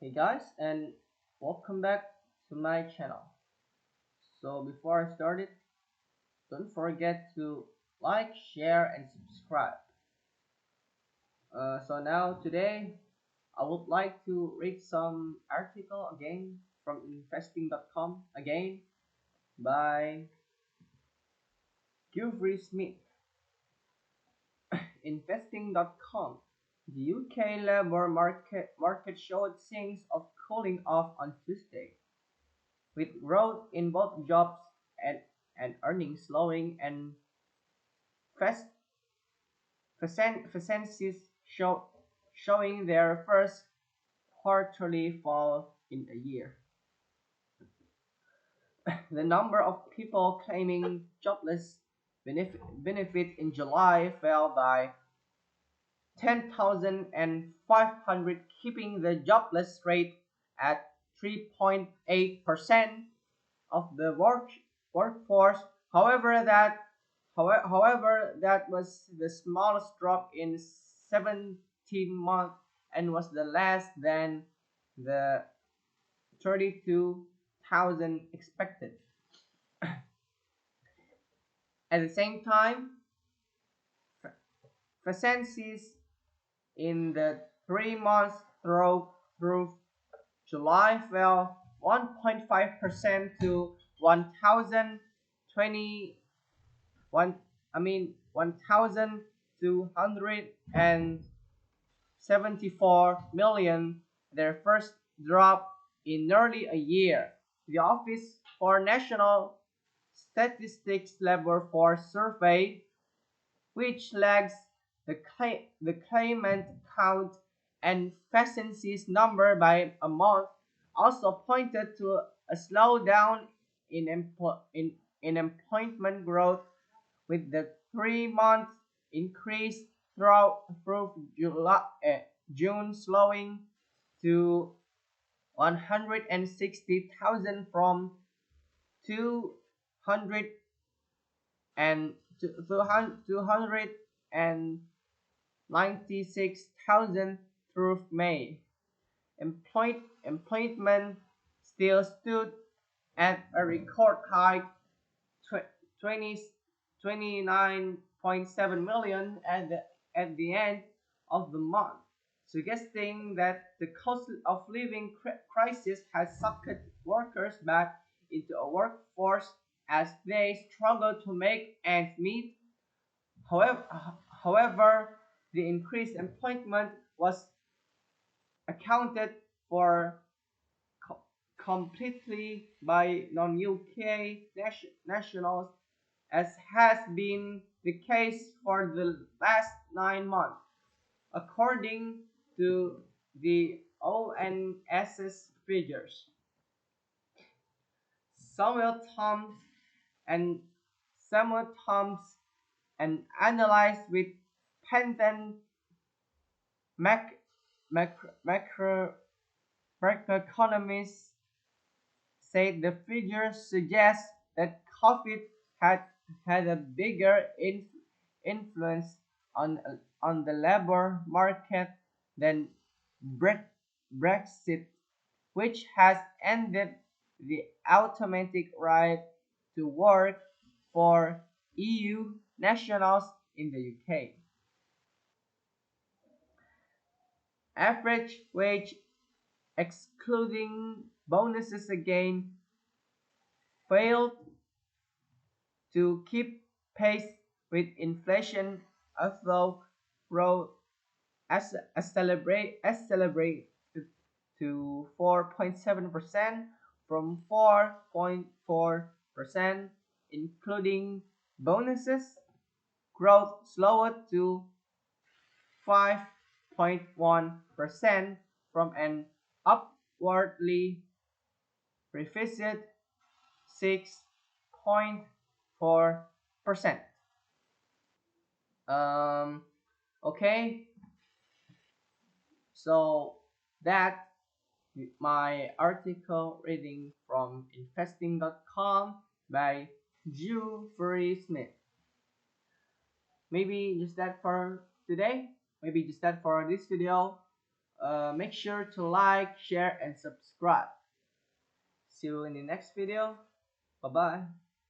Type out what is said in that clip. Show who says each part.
Speaker 1: Hey guys, and welcome back to my channel. So before I start it, don't forget to like, share, and subscribe. So now today, I would like to read some article again from investing.com again by Geoffrey Smith. Investing.com. The UK labour market showed signs of cooling off on Tuesday, with growth in both jobs and, and earnings slowing and vacancies showing their first quarterly fall in a year. The number of people claiming jobless benefit in July fell by 10,500, keeping the jobless rate at 3.8% of the workforce. However, that was the smallest drop in 17 months and was the less than the 32,000 expected. At the same time, vacancies in the 3 months through July fell 1.5% to 1,020 one I mean 1,274 million, their first drop in nearly a year. The Office for National Statistics Labor Force survey, which lags the claimant count and vacancies number by a month, also pointed to a slowdown in employment growth, with the 3 month increase through June slowing to 160,000 from 200 and 296,000 through May. Employment still stood at a record high 20 29.7 million at the end of the month, suggesting that the cost of living crisis has sucked workers back into a workforce as they struggle to make ends meet. However, however, the increased employment was accounted for completely by non-UK nationals, as has been the case for the last 9 months, according to the ONS's figures. Samuel Thoms and Samuel Thoms, an analyst with Penton Mac, macroeconomists, said the figures suggest that COVID had had a bigger influence on the labor market than Brexit, which has ended the automatic right to work for EU nationals in the UK. Average wage, excluding bonuses, again failed to keep pace with inflation, although growth accelerated to 4.7% from 4.4%, including bonuses. Growth slowed to 5.1% from an upwardly revised 6.4%. Um, okay, so that my article reading from investing.com by Geoffrey Smith. Maybe just that for today. Maybe just that for this video. Make sure to like, share, and subscribe. See you in the next video. Bye bye.